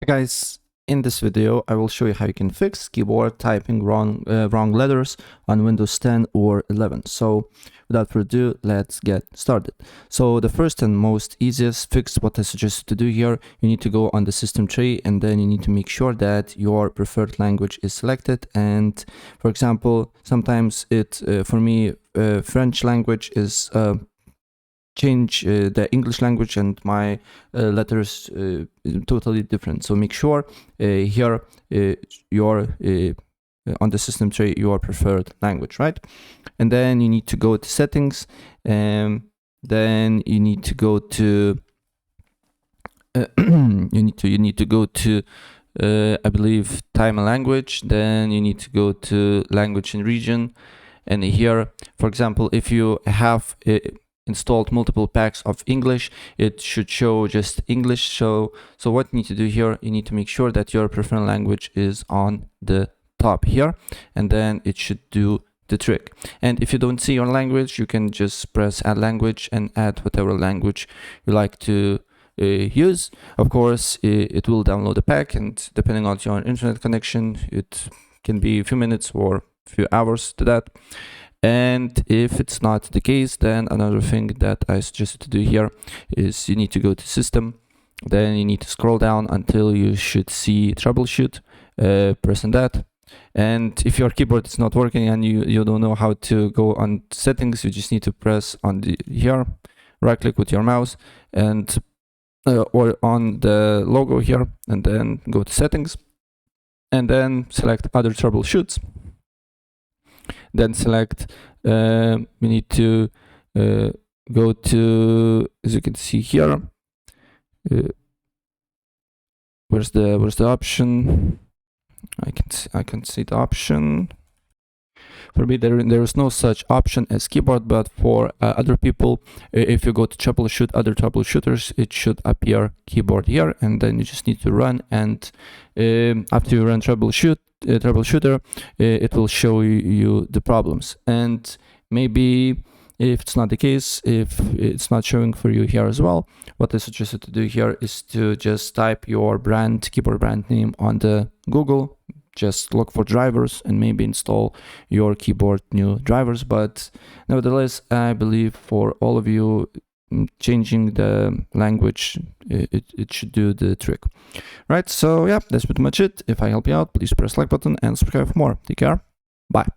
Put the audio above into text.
Guys, in this video I will show you how you can fix keyboard typing wrong letters on Windows 10 or 11. So without further ado, let's get started. So the first and most easiest fix, what I suggest to do here, you need to go on the system tree and then you need to make sure that your preferred language is selected. And for example, sometimes for me French language is change the English language and my letters totally different. So make sure here your on the system tree your preferred language, right? And then you need to go to settings, and then you need to go to you need to go to I believe time and language. Then you need to go to language and region, and here, for example, if you have installed multiple packs of English, it should show just English. So what you need to do here, you need to make sure that your preferred language is on the top here, and then it should do the trick. And if you don't see your language, you can just press add language and add whatever language you like to use. Of course, it will download the pack, and depending on your internet connection, it can be a few minutes or a few hours to that. And if it's not the case, then another thing that I suggested to do here is you need to go to system, then you need to scroll down until you should see troubleshoot, press on that. And if your keyboard is not working and you don't know how to go on settings, you just need to press on the here, right click with your mouse and or on the logo here, and then go to settings and then select other troubleshoots. Then select, we need to go to, as you can see here, where's the option? I can see the option. For me, there is no such option as keyboard, but for other people, if you go to troubleshoot other troubleshooters, it should appear keyboard here, and then you just need to run. And after you run troubleshooter, it will show you the problems. And maybe if it's not the case, if it's not showing for you here as well, what I suggested to do here is to just type your keyboard brand name on the Google. Just look for drivers and maybe install your keyboard new drivers. But nevertheless, I believe for all of you, changing the language, it should do the trick. Right, so yeah, that's pretty much it. If I help you out, please press like button and subscribe for more. Take care. Bye.